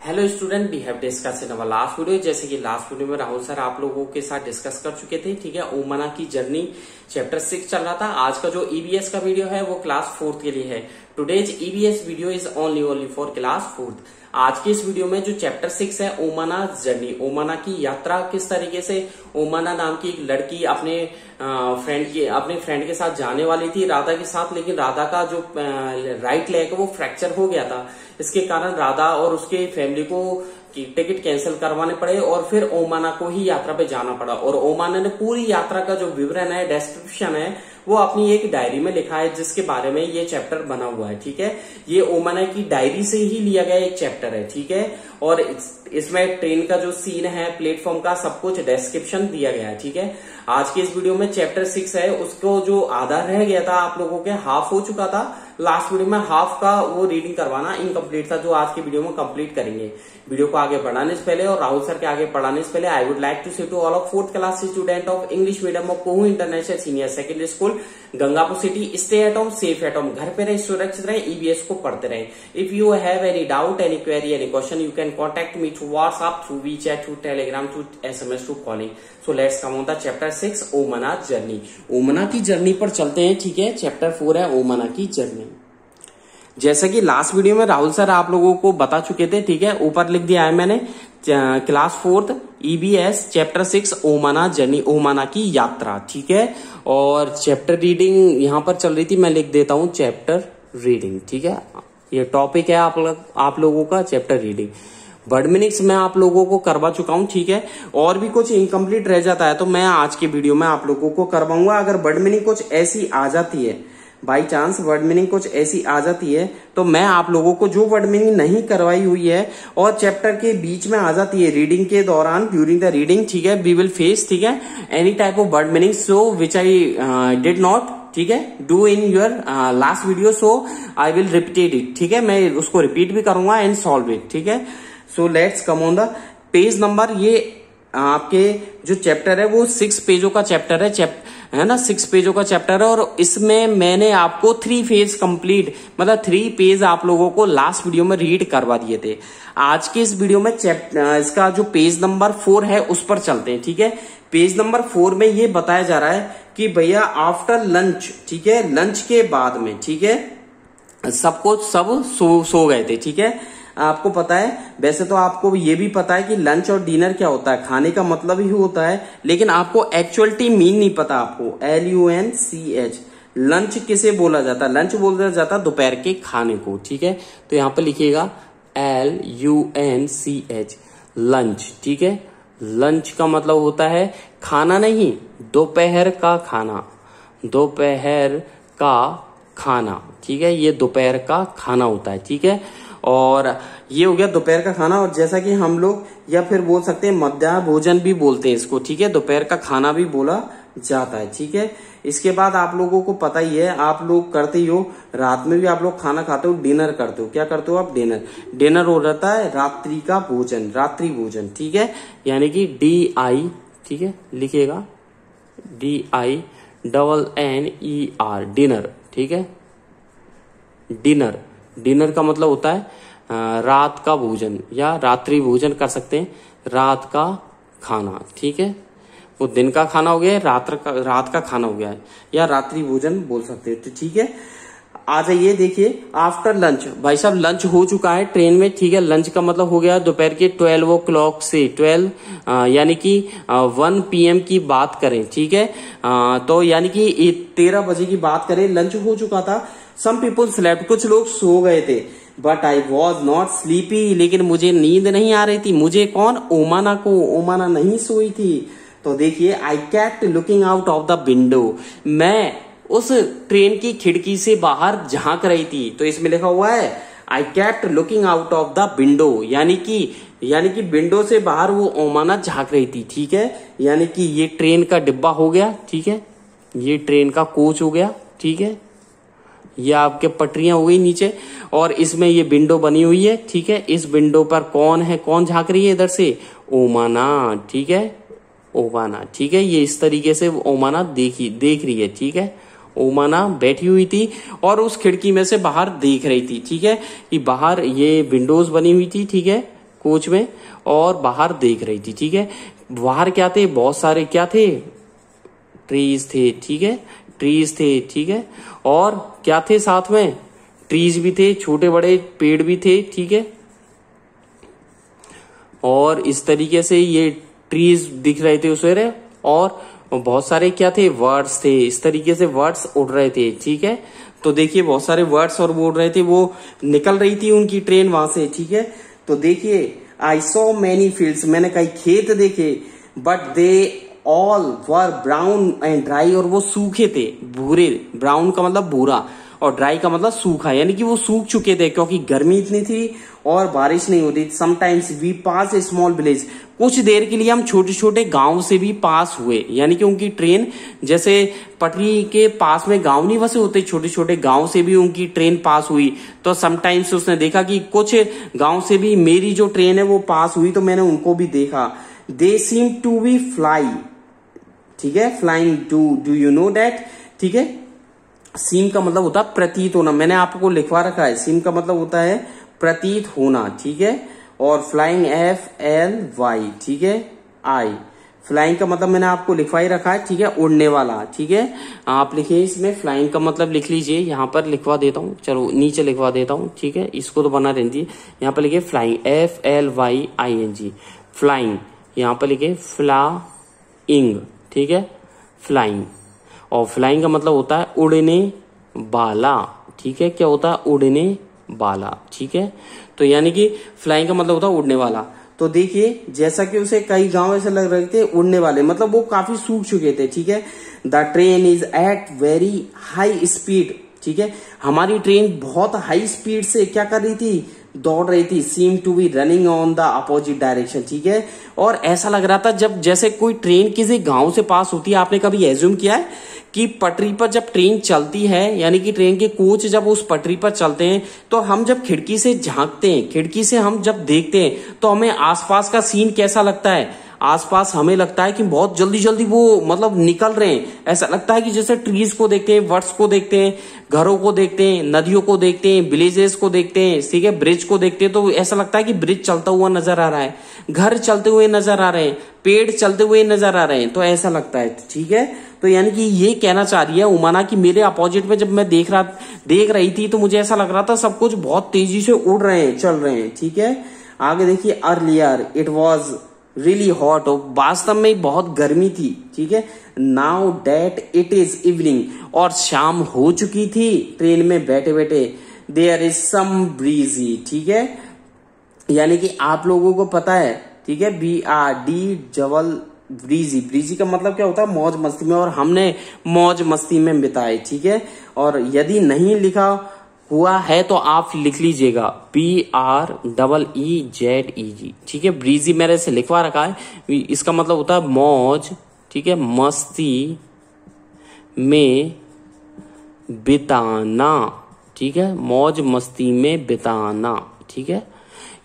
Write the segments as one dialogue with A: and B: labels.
A: Hello student, we have discuss in our last video. जैसे कि last video में Rahul sir आप लोगों के साथ डिस्कस कर चुके थे, ठीक है। ओमाना की जर्नी चैप्टर 6 चल रहा था। आज का जो ईबीएस का वीडियो है वो क्लास 4th के लिए है। Today's EBS video is only for class 4th। आज के इस वीडियो में जो चैप्टर 6 है, ओमाना जर्नी, ओमाना की यात्रा, किस तरीके से ओमाना नाम की एक लड़की अपने फ्रेंड के साथ जाने वाली थी, राधा के साथ, लेकिन राधा का जो राइट लेग वो फ्रैक्चर हो गया था। इसके कारण राधा और उसके फैमिली को टिकट कैंसिल करवाने पड़े और फिर ओमाना को ही यात्रा पे जाना पड़ा। और ओमाना ने पूरी यात्रा का जो विवरण है, डिस्क्रिप्शन है, वो अपनी एक डायरी में लिखा है, जिसके बारे में ये चैप्टर बना हुआ है, ठीक है। ये ओमाना की डायरी से ही लिया गया एक चैप्टर है, ठीक है। और इसमें ट्रेन का जो सीन है, प्लेटफॉर्म का, सब कुछ डिस्क्रिप्शन दिया गया है, ठीक है। आज के इस वीडियो में चैप्टर 6 है, उसको जो आधा रह गया था आप लोगों के, हाफ हो चुका था लास्ट वीडियो में, हाफ का वो रीडिंग करवाना इनकम्प्लीट था, जो आज की वीडियो में कंप्लीट करेंगे। वीडियो को आगे बढ़ाने से पहले और राहुल सर के आगे पढ़ाने से पहले I would like to say to all of 4th class student of English medium of Kohu international senior secondary school, Gangapur city, stay at home, safe at home, घर पे रहे, सुरक्षित रहे, ईबीएस को पढ़ते रहे। If you have any doubt, any query, any question, you can contact me through WhatsApp, through WeChat, through Telegram, through SMS, through calling. So let's come on the chapter 6, Omana journey. Omana की journey पर चलते हैं, ठीक है। Chapter 4 है ओमाना की journey. जैसा कि लास्ट वीडियो में राहुल सर आप लोगों को बता चुके थे, ठीक है। ऊपर लिख दिया है मैंने, class 4th EBS chapter 6 Omana journey, Omana की यात्रा, ठीक है। और चैप्टर रीडिंग यहां पर चल रही थी, मैं लिख देता हूं चैप्टर रीडिंग, ठीक है। ये टॉपिक है आप लोगों का चैप्टर रीडिंग। वर्ड मीनिंग्स मैं आप लोगों को करवा चुका हूं, ठीक है। और भी कुछ इनकम्प्लीट रह जाता है तो मैं आज के वीडियो में आप लोगों को करवाऊंगा। अगर वर्ड मीनिंग कुछ ऐसी आ जाती है, बाई चांस वर्ड मीनिंग कुछ ऐसी आ जाती है, तो मैं आप लोगों को जो वर्ड मीनिंग नहीं करवाई हुई है और चैप्टर के बीच में आ जाती है रीडिंग के दौरान, ड्यूरिंग द रीडिंग, ठीक है, वी विल फेस, ठीक है, any type of word meaning so which I did not, ठीक है, do in your last video, so I will repeat it, ठीक है। मैं उसको रिपीट भी करूंगा एंड सॉल्व इट, ठीक है। सो let's come on the page number. ये आपके जो चैप्टर है वो 6 पेजों का चैप्टर है ना, 6 पेजों का चैप्टर है। और इसमें मैंने आपको 3 पेज कंप्लीट, मतलब 3 पेज आप लोगों को लास्ट वीडियो में रीड करवा दिए थे। आज के इस वीडियो में इसका जो पेज नंबर 4 है उस पर चलते हैं, ठीक है। पेज नंबर 4 में ये बताया जा रहा है कि भैया आफ्टर लंच, ठीक है, लंच के बाद में, ठीक है, सब सो गए थे, ठीक है। आपको पता है, वैसे तो आपको ये भी पता है कि लंच और डिनर क्या होता है, खाने का मतलब ही होता है, लेकिन आपको एक्चुअलिटी मीन नहीं पता। आपको LUNCH लंच किसे बोला जाता है? लंच बोला जाता है दोपहर के खाने को, ठीक है। तो यहां पर लिखिएगा LUNCH लंच, ठीक है। लंच का मतलब होता है खाना नहीं, दोपहर का खाना, दोपहर का खाना, ठीक है। ये दोपहर का खाना होता है, ठीक है। और ये हो गया दोपहर का खाना। और जैसा कि हम लोग या फिर बोल सकते हैं मध्याह्न भोजन भी बोलते हैं इसको, ठीक है, दोपहर का खाना भी बोला जाता है, ठीक है। इसके बाद आप लोगों को पता ही है, आप लोग करते ही हो, रात में भी आप लोग खाना खाते हो, डिनर करते हो। क्या करते हो आप? डिनर हो जाता है रात्रि का भोजन, रात्रि भोजन, ठीक है, यानी कि DI, ठीक है, लिखिएगा DINNER, डिनर, ठीक है। डिनर का मतलब होता है रात का भोजन, या रात्रि भोजन कर सकते हैं, रात का खाना, ठीक है। वो दिन का खाना हो गया, रात का खाना हो गया है, या रात्रि भोजन बोल सकते हैं, ठीक है। आ जाइए, देखिए आफ्टर लंच, भाई साहब लंच हो चुका है ट्रेन में, ठीक है। लंच का मतलब हो गया दोपहर के 12 o'clock से 12 यानी कि 1 PM की बात करें, ठीक है। तो यानी कि 13 बजे की बात करें, लंच हो चुका था। सम पीपुल स्लेप्ट, कुछ लोग सो गए थे, but I was not sleepy, लेकिन मुझे नींद नहीं आ रही थी। मुझे कौन? ओमाना को। ओमाना नहीं सोई थी। तो देखिए, I kept looking out of the window, मैं उस ट्रेन की खिड़की से बाहर झांक रही थी। तो इसमें लिखा हुआ है I kept looking out of the window, यानी कि विंडो से बाहर वो ओमाना झांक रही थी, ठीक है। यानी कि ये ट्रेन का डिब्बा हो गया, ठीक है, ये ट्रेन का कोच हो गया, ठीक है। ये आपके पटरियां हो गई नीचे, और इसमें ये विंडो बनी हुई है, ठीक है। इस विंडो पर कौन है, कौन झांक रही है इधर से? ओमाना, ठीक है, ओमाना, ठीक है। ये इस तरीके से ओमाना देख रही है, ठीक है। ओमाना बैठी हुई थी और उस खिड़की में से बाहर देख रही थी, ठीक है, कि बाहर ये विंडोज बनी हुई थी, ठीक है, कोच में और बाहर देख रही थी, ठीक है। बाहर क्या थे, बहुत सारे क्या थे, ट्रीज थे, ठीक है, ट्रीज थे, ठीक है। और क्या थे साथ में, ट्रीज भी थे, छोटे बड़े पेड़ भी थे, ठीक है। और इस तरीके से ये ट्रीज दिख रहे थे उसे, और बहुत सारे क्या थे, वर्ड्स थे, इस तरीके से वर्ड्स उड़ रहे थे, ठीक है। तो देखिए बहुत सारे वर्ड्स और वो उड़ रहे थे, वो निकल रही थी उनकी ट्रेन वहां से, ठीक है। तो देखिए आई सॉ मैनी फील्ड्स, मैंने कई खेत देखे, but they all were brown and dry, और वो सूखे थे, भूरे, ब्राउन का मतलब भूरा और ड्राई का मतलब सूखा, यानी कि वो सूख चुके थे क्योंकि गर्मी इतनी थी और बारिश नहीं होती। Sometimes we pass a small village, कुछ देर के लिए हम छोटे छोटे गांव से भी पास हुए, यानी कि उनकी ट्रेन, जैसे पटरी के पास में गांव नहीं बसे होते, छोटे छोटे गांव से भी उनकी ट्रेन पास हुई। तो समटाइम्स उसने देखा कि कुछ गांव से भी मेरी जो ट्रेन है वो पास हुई, तो मैंने उनको भी देखा। दे सीम टू बी फ्लाई, ठीक है, flying, do you know that, ठीक है। सीम का मतलब होता है प्रतीत होना, मैंने आपको लिखवा रखा है, सीम का मतलब होता है प्रतीत होना, ठीक है। और फ्लाइंग FLY, ठीक है, आई, फ्लाइंग का मतलब मैंने आपको लिखवा ही रखा है, ठीक है, उड़ने वाला, ठीक है। आप लिखिए इसमें फ्लाइंग का मतलब लिख लीजिए, यहाँ पर लिखवा देता हूँ, चलो नीचे लिखवा देता हूँ, ठीक है, इसको तो बना रहती है। यहाँ पर लिखिए फ्लाइंग FLYING, फ्लाइंग, यहाँ पर लिखिए फ्लाइंग, ठीक है, फ्लाइंग। और फ्लाइंग का मतलब होता है उड़ने वाला, ठीक है, क्या होता है, उड़ने वाला, ठीक है। तो यानी कि फ्लाइंग का मतलब होता है उड़ने वाला। तो देखिए जैसा कि उसे कई गांव ऐसे लग रहे थे उड़ने वाले, मतलब वो काफी सूख चुके थे, ठीक है। The train is at very high speed, ठीक है, हमारी ट्रेन बहुत हाई स्पीड से क्या कर रही थी, दौड़ रही थी। Seem to be running on the opposite direction, ठीक है। और ऐसा लग रहा था जब जैसे कोई ट्रेन किसी गांव से पास होती है, आपने कभी एज्यूम किया है कि पटरी पर जब ट्रेन चलती है, यानी कि ट्रेन के कोच जब उस पटरी पर चलते हैं, तो हम जब खिड़की से झांकते हैं, खिड़की से हम जब देखते हैं, तो हमें आसपास का सीन कैसा लगता है, आसपास हमें लगता है कि बहुत जल्दी जल्दी वो मतलब निकल रहे हैं, ऐसा लगता है कि जैसे ट्रीज को देखते हैं, वर्ड्स को देखते हैं, घरों को देखते हैं, नदियों को देखते हैं, विलेजेस को देखते हैं, ठीक है, ब्रिज को देखते हैं, तो ऐसा लगता है कि ब्रिज चलता हुआ नजर आ रहा है, घर चलते हुए नजर आ रहे हैं, पेड़ चलते हुए नजर आ रहे हैं, तो ऐसा लगता है, ठीक है। तो यानी कि ये कहना चाह रही है उमाना कि मेरे अपोजिट में जब मैं देख रही थी, तो मुझे ऐसा लग रहा था सब कुछ बहुत तेजी से उड़ रहे हैं, चल रहे हैं, ठीक है। आगे देखिए, earlier it was really hot, वास्तव में बहुत गर्मी थी, ठीक है। Now that it is evening, और शाम हो चुकी थी ट्रेन में बैठे बैठे। देयर इज सम ब्रीजी, ठीक है, यानी कि आप लोगों को पता है, ठीक है, BRD जवल ब्रीजी, ब्रीजी का मतलब क्या होता है, मौज मस्ती में, और हमने मौज मस्ती में बिताए, ठीक है। और यदि नहीं लिखा हुआ है तो आप लिख लीजिएगा BREEZEG, ठीक है। ब्रीजी मेरे से लिखवा रखा है, इसका मतलब होता है मौज, ठीक है, मस्ती में बिताना, ठीक है, मौज मस्ती में बिताना, ठीक है।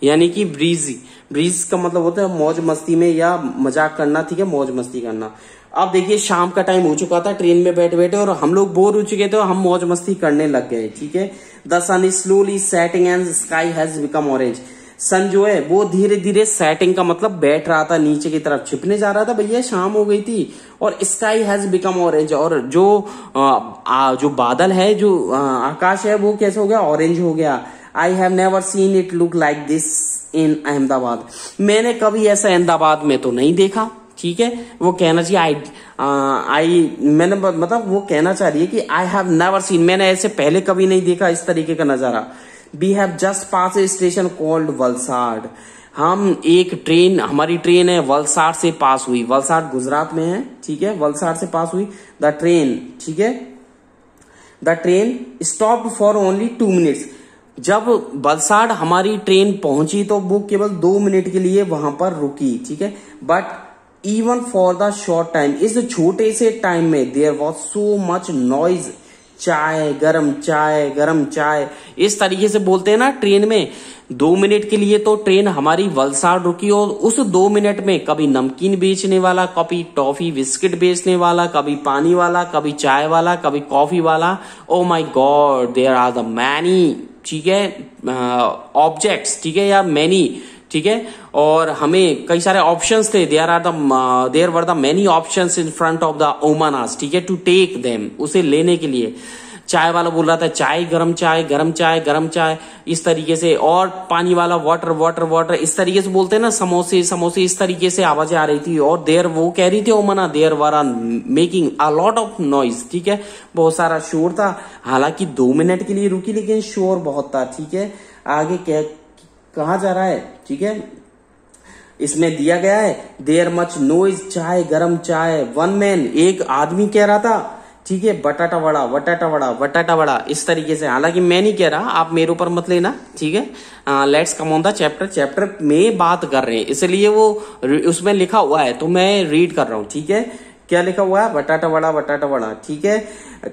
A: यानी कि ब्रीज, ब्रीज का मतलब होता है मौज मस्ती में या मजाक करना, ठीक है, मौज मस्ती करना। अब देखिए शाम का टाइम हो चुका था ट्रेन में बैठे बैठे, और हम लोग बोर हो चुके थे, हम मौज मस्ती करने लग गए, ठीक है। The sun is slowly setting and sky has become orange, sun जो है वो धीरे धीरे सेटिंग का मतलब बैठ रहा था, नीचे की तरफ छिपने जा रहा था, भैया शाम हो गई थी। और स्काई हैज बिकम ऑरेंज, और जो बादल है, जो आकाश है, वो कैसे हो गया, ऑरेंज हो गया। I have never seen it look like this in Ahmedabad, मैंने कभी ऐसा अहमदाबाद में तो नहीं देखा, ठीक है। वो कहना चाहिए मैंने मतलब वो कहना चाह रही है कि आई हैव नेवर सीन, मैंने ऐसे पहले कभी नहीं देखा इस तरीके का नजारा। We have just pass a station called Valsad, हम एक ट्रेन, हमारी ट्रेन है वलसाड से पास हुई, वलसाड गुजरात में है, ठीक है, वलसाड से पास हुई। द ट्रेन, ठीक है, the train stopped for only 2 minutes, जब वलसाड हमारी ट्रेन पहुंची तो वो केवल 2 मिनट के लिए वहां पर रुकी, ठीक है। But even for the short time, इस छोटे से टाइम में there was so much noise, चाय गरम चाय गरम चाय, इस तरीके से बोलते हैं ना ट्रेन में। 2 मिनट के लिए तो ट्रेन हमारी वलसाड रुकी, और उस 2 मिनट में कभी नमकीन बेचने वाला, कभी टॉफी बिस्किट बेचने वाला, कभी पानी वाला, कभी चाय वाला, कभी कॉफी वाला, oh my god there are the many, ठीक है, ऑब्जेक्ट्स, ठीक है, या मैनी, ठीक है। और हमें कई सारे ऑप्शंस थे, there were the many options in front of the Omanas, ठीक है, टू टेक देम, उसे लेने के लिए। चाय वाला बोल रहा था चाय, गरम चाय, गरम चाय, गरम चाय, इस तरीके से। और पानी वाला वाटर वाटर वाटर, इस तरीके से बोलते हैं ना, समोसे समोसे, इस तरीके से आवाजें आ रही थी। और देयर, वो कह रही थी Omana, there were making a lot of noise, ठीक है, बहुत सारा शोर था। हालांकि 2 मिनट के लिए रुकी, लेकिन शोर बहुत था, ठीक है। आगे कहा जा रहा है, ठीक है, इसमें दिया गया है देयर मच नॉइज, चाय, गरम चाय, वन मैन, एक आदमी कह रहा था, ठीक है, बटाटा वड़ा, वटाटा वड़ा, वटाटा वड़ा, इस तरीके से। हालांकि मैं नहीं कह रहा, आप मेरे ऊपर मत लेना, ठीक है। Let's come on the chapter में बात कर रहे हैं, इसलिए वो उसमें लिखा हुआ है तो मैं रीड कर रहा हूं, ठीक है। क्या लिखा हुआ है? बटाटा वड़ा, बटाटा वड़ा, ठीक है,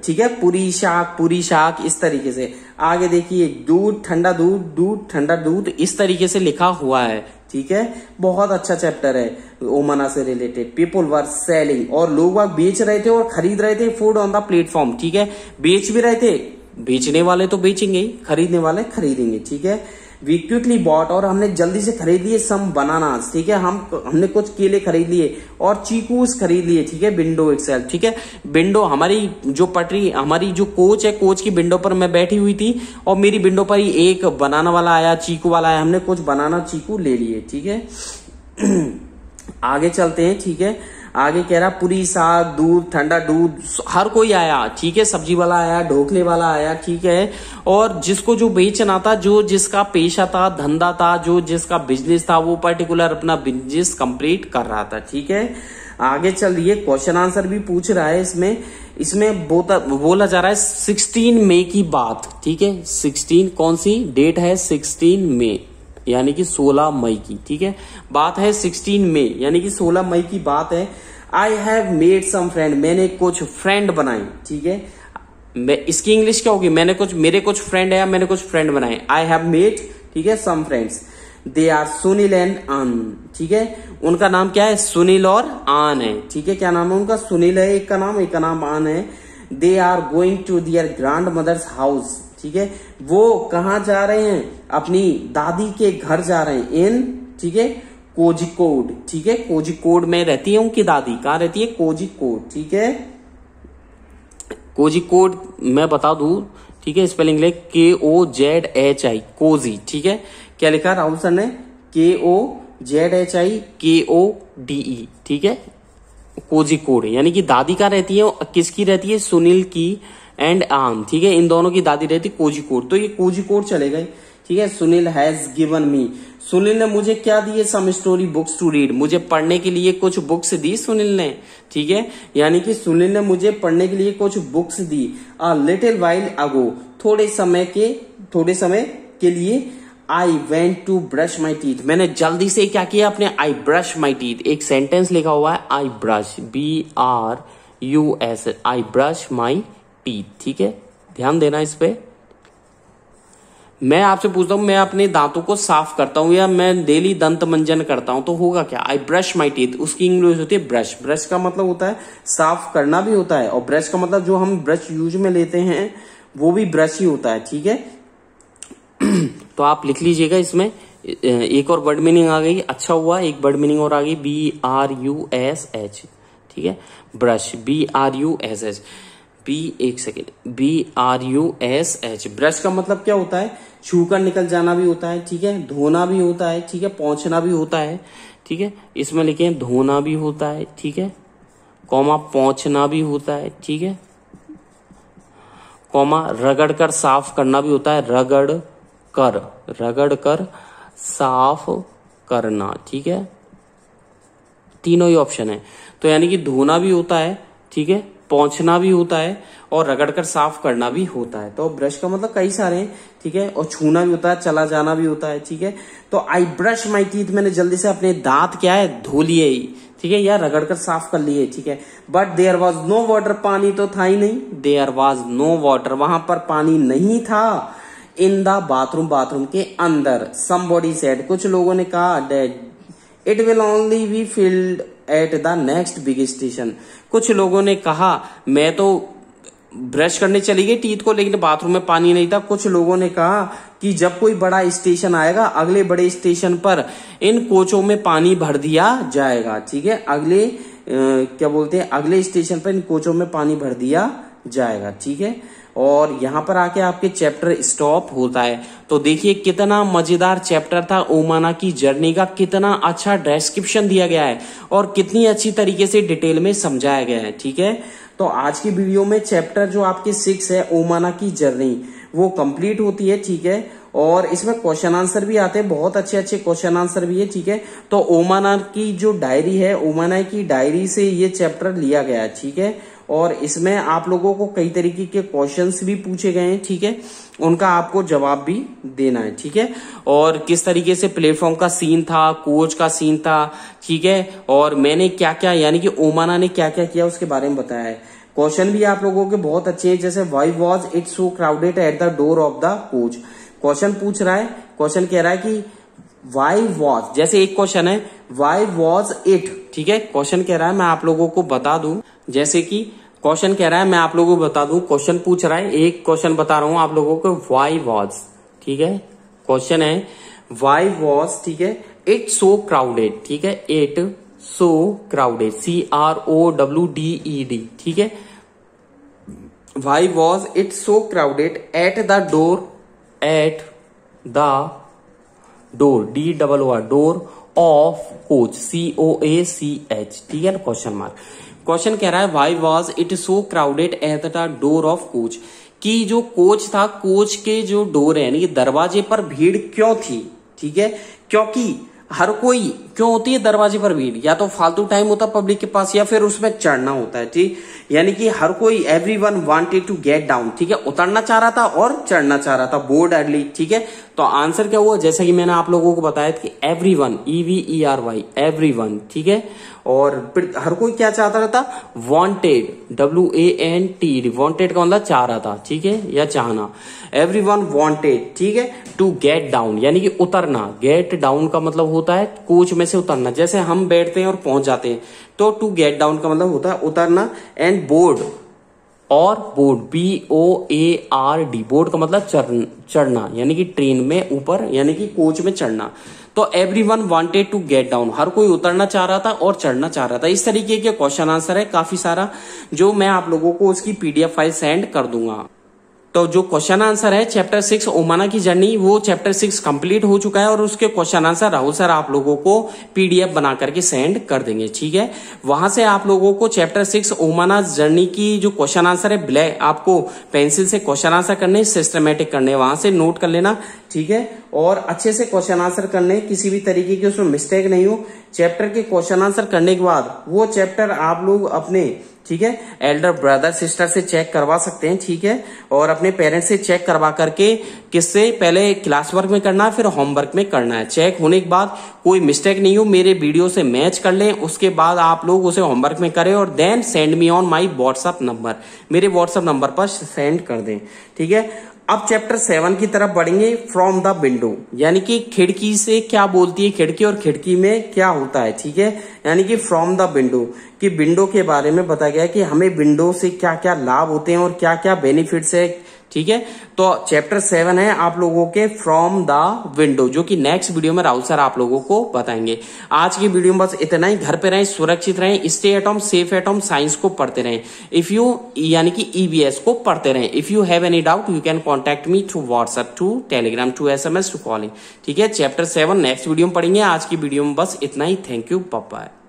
A: ठीक है। पूरी शाक, इस तरीके से। आगे देखिए, दूध, ठंडा दूध, दूध, ठंडा दूध, इस तरीके से लिखा हुआ है, ठीक है। बहुत अच्छा चैप्टर है ओमना से रिलेटेड। पीपल वर सेलिंग, और लोग वहां बेच रहे थे और खरीद रहे थे फूड ऑन द प्लेटफॉर्म, ठीक है। बेच भी रहे थे, बेचने वाले तो बेचेंगे, खरीदने वाले खरीदेंगे, ठीक है। वी क्विकली बॉट, और हमने जल्दी से खरीद लिए सम बनानास, ठीक है, हमने कुछ केले खरीद लिए और चीकूस खरीद लिए, ठीक है। विंडो इटसेल्फ, ठीक है, विंडो, हमारी जो पटरी, हमारी जो कोच है, कोच की विंडो पर मैं बैठी हुई थी और मेरी विंडो पर ही एक बनाना वाला आया, चीकू वाला आया, हमने कुछ बनाना चीकू ले लिए, ठीक है। आगे चलते हैं, ठीक है। आगे कह रहा पूरी साग, दूध, ठंडा दूध, हर कोई आया, ठीक है। सब्जी वाला आया, ढोकले वाला आया, ठीक है। और जिसको जो बेचना था, जो जिसका पेशा था, धंधा था, जो जिसका बिजनेस था, वो पर्टिकुलर अपना बिजनेस कंप्लीट कर रहा था, ठीक है। आगे चल रही है, क्वेश्चन आंसर भी पूछ रहा है इसमें बोला जा रहा है 16 मई की बात, ठीक है। 16 कौन सी डेट है? 16 मई, यानी कि 16 मई की, ठीक है। बात है 16 मई, यानी कि 16 मई की बात है। I have made some friend, मैंने कुछ फ्रेंड बनाए, ठीक है। इसकी इंग्लिश क्या होगी? मेरे कुछ फ्रेंड है या मैंने कुछ फ्रेंड बनाए। आई हैव मेड, ठीक है, some friends. They are Sunil and Ann, ठीक है। उनका नाम क्या है? सुनील और आन है, ठीक है। क्या नाम है उनका? सुनील है एक का नाम आन है। They are going to their grandmother's house, ठीक है। वो कहाँ जा रहे हैं? अपनी दादी के घर जा रहे हैं, इन, ठीक है, कोझिकोड, ठीक है। कोझिकोड में रहती है उनकी दादी। कहाँ रहती है? कोझिकोड, ठीक है। कोझिकोड मैं बता दूं, ठीक है, स्पेलिंग ले KOZHI, कोजी, ठीक है। क्या लिखा राहुल सर ने? KOZHI KODE, ठीक है, कोझिकोड, यानी कि दादी का रहती है, किसकी रहती है? सुनील की एंड आन, ठीक है, इन दोनों की दादी रहती कोझिकोड, तो ये कोझिकोड चले गए, ठीक है। Sunil has given me, Sunil ने मुझे क्या दिए? Some story books to read, मुझे पढ़ने के लिए कुछ बुक्स दी सुनील ने, ठीक है। यानी कि सुनील ने मुझे पढ़ने के लिए कुछ बुक्स दी। अ लिटिल वाइल अगो, थोड़े समय के लिए। I went to brush my teeth, मैंने जल्दी से क्या किया? अपने आई ब्रश माई टीथ, एक सेंटेंस लिखा हुआ है, I brush, BRUS, I brush my teeth, ठीक है। ध्यान देना इस पे। मैं आपसे पूछता हूं, मैं अपने दांतों को साफ करता हूं या मैं डेली दंत मंजन करता हूं, तो होगा क्या? आई ब्रश माई टीथ, उसकी इंग्लिश होती है ब्रश। ब्रश का मतलब होता है साफ करना भी होता है, और ब्रश का मतलब जो हम ब्रश यूज में लेते हैं वो भी ब्रश ही होता है, ठीक है। तो आप लिख लीजिएगा इसमें। एक और वर्ड मीनिंग आ गई, अच्छा हुआ, एक वर्ड मीनिंग और आ गई, BRUSH, ठीक है। ब्रश, BRUSH, एक सेकेंड, BRUSH। ब्रश का मतलब क्या होता है? छू कर निकल जाना भी होता है, ठीक है, धोना भी होता है, ठीक है, पोंछना भी होता है, ठीक है। इसमें लिखे धोना भी होता है, ठीक है, कॉमा पोंछना भी होता है, ठीक है, कॉमा रगड़ कर साफ करना भी होता है, रगड़ कर साफ करना, ठीक है। तीनों ही ऑप्शन है, तो यानी कि धोना भी होता है, ठीक है, पोंछना भी होता है और रगड़कर साफ करना भी होता है। तो ब्रश का मतलब कई सारे हैं, ठीक है, और छूना भी होता है, चला जाना भी होता है, ठीक है। तो आई ब्रश माई टीथ, मैंने जल्दी से अपने दांत क्या है? धो लिए, ठीक है, या रगड़कर साफ कर लिए, ठीक है। But there was no water, पानी तो था ही नहीं। देयर वॉज नो वाटर, वहां पर पानी नहीं था। इन द बाथरूम के अंदर। समबॉडी सेड, कुछ लोगों ने कहा, did it will only be filled at the next big station. कुछ लोगों ने कहा, मैं तो ब्रश करने चली गई टीथ को, लेकिन बाथरूम में पानी नहीं था। कुछ लोगों ने कहा कि जब कोई बड़ा स्टेशन आएगा, अगले बड़े स्टेशन पर इन कोचों में पानी भर दिया जाएगा। ठीक है, अगले क्या बोलते हैं, अगले स्टेशन पर इन कोचों में पानी भर दिया जाएगा। ठीक है, और यहाँ पर आके आपके चैप्टर स्टॉप होता है। तो देखिए कितना मजेदार चैप्टर था, ओमाना की जर्नी का कितना अच्छा डिस्क्रिप्शन दिया गया है और कितनी अच्छी तरीके से डिटेल में समझाया गया है। ठीक है, तो आज की वीडियो में चैप्टर जो आपके 6 है ओमाना की जर्नी, वो कंप्लीट होती है। ठीक है, और इसमें क्वेश्चन आंसर भी आते हैं, बहुत अच्छे अच्छे क्वेश्चन आंसर भी है। ठीक है, तो ओमाना की जो डायरी है, ओमाना की डायरी से ये चैप्टर लिया गया है। ठीक है, और इसमें आप लोगों को कई तरीके के क्वेश्चंस भी पूछे गए हैं। ठीक है, उनका आपको जवाब भी देना है। ठीक है, और किस तरीके से प्लेटफॉर्म का सीन था, कोच का सीन था। ठीक है, और मैंने क्या क्या, यानी कि ओमाना ने क्या क्या किया उसके बारे में बताया है। क्वेश्चन भी आप लोगों के बहुत अच्छे हैं, जैसे why was it so crowded at the door of the coach. Question पूछ रहा है, क्वेश्चन कह रहा है कि वाई वॉज, जैसे एक क्वेश्चन है वाई वॉज इट। ठीक है, क्वेश्चन कह रहा है, मैं आप लोगों को बता दूं, जैसे कि क्वेश्चन कह रहा है मैं आप लोगों को बता दूं, क्वेश्चन पूछ रहा है, एक क्वेश्चन बता रहा हूं आप लोगों को, वाई वॉज। ठीक है, क्वेश्चन है वाई वॉज, ठीक है, इट सो क्राउडेड। ठीक है, इट सो क्राउडेड, CROWDED। ठीक है, why was it so crowded at the door, at the door, DOOR, door of coach, COACH। ठीक है ना, क्वेश्चन मार्क। क्वेश्चन कह रहा है why was it so crowded at the door of coach, कि जो कोच था, कोच के जो डोर है यानी कि दरवाजे पर भीड़ क्यों थी। ठीक है, क्योंकि हर कोई, क्यों होती है दरवाजे पर भीड़, या तो फालतू टाइम होता पब्लिक के पास या फिर उसमें चढ़ना होता है। ठीक, यानी कि हर कोई, everyone wanted to get down. ठीक है, उतरना चाह रहा था और चढ़ना चाह रहा था, बोर्ड अर्ली। ठीक है, तो आंसर क्या हुआ, जैसे कि मैंने आप लोगों को बताया कि एवरीवन, EVERY, एवरीवन। ठीक है, और फिर हर कोई क्या चाहता रहता, वांटेड, WANTED, वांटेड का मतलब चाह रहा था। ठीक है, या चाहना, एवरीवन वांटेड। ठीक है, टू गेट डाउन यानी कि उतरना, गेट डाउन का मतलब होता है कोच में से उतरना। जैसे हम बैठते हैं और पहुंच जाते हैं, तो टू गेट डाउन का मतलब होता है उतरना। एंड बोर्ड, और बोर्ड, BOARD, बोर्ड का मतलब चढ़ना, यानी कि ट्रेन में ऊपर, यानी कि कोच में चढ़ना। तो everyone wanted to get down, हर कोई उतरना चाह रहा था और चढ़ना चाह रहा था। इस तरीके के क्वेश्चन आंसर है काफी सारा, जो मैं आप लोगों को उसकी PDF फाइल सेंड कर दूंगा। तो जो क्वेश्चन आंसर है चैप्टर 6 ओमाना की जर्नी, वो चैप्टर 6 कंप्लीट हो चुका है और उसके क्वेश्चन आंसर राहुल सर आप लोगों को PDF बना करके सेंड कर देंगे। ठीक है, वहां से आप लोगों को चैप्टर 6 ओमाना जर्नी की जो क्वेश्चन आंसर है, ब्लैक आपको पेंसिल से क्वेश्चन आंसर करने, सिस्टमेटिक करने, वहां से नोट कर लेना। ठीक है, और अच्छे से क्वेश्चन आंसर करने, किसी भी तरीके की उसमें मिस्टेक नहीं हो। चैप्टर के क्वेश्चन आंसर करने के बाद वो चैप्टर आप लोग अपने, ठीक है, एल्डर ब्रदर सिस्टर से चेक करवा सकते हैं। ठीक है, और अपने पेरेंट्स से चेक करवा करके, किससे, पहले क्लास वर्क में करना है फिर होमवर्क में करना है। चेक होने के बाद कोई मिस्टेक नहीं हो, मेरे वीडियो से मैच कर लें, उसके बाद आप लोग उसे होमवर्क में करें और then send me on my WhatsApp number, मेरे व्हाट्सएप नंबर पर सेंड कर दें। ठीक है, अब चैप्टर 7 की तरफ बढ़ेंगे, फ्रॉम द विंडो, यानी कि खिड़की से क्या बोलती है खिड़की और खिड़की में क्या होता है। ठीक है, यानी कि फ्रॉम द विंडो, कि विंडो के बारे में बताया गया है कि हमें विंडो से क्या क्या लाभ होते हैं और क्या क्या बेनिफिट्स है। ठीक है, तो चैप्टर 7 है आप लोगों के फ्रॉम द विंडो, जो कि नेक्स्ट वीडियो में राहुल सर आप लोगों को बताएंगे। आज की वीडियो में बस इतना ही। घर पे रहें, सुरक्षित रहें, stay at home, safe at home, science को पढ़ते रहें। इफ यू, यानी कि EVS को पढ़ते रहें। If you have any doubt you can contact me through WhatsApp, to Telegram, to SMS, to calling. ठीक है, चैप्टर 7 नेक्स्ट वीडियो में पढ़ेंगे। आज की वीडियो में बस इतना ही। Thank you, bye bye.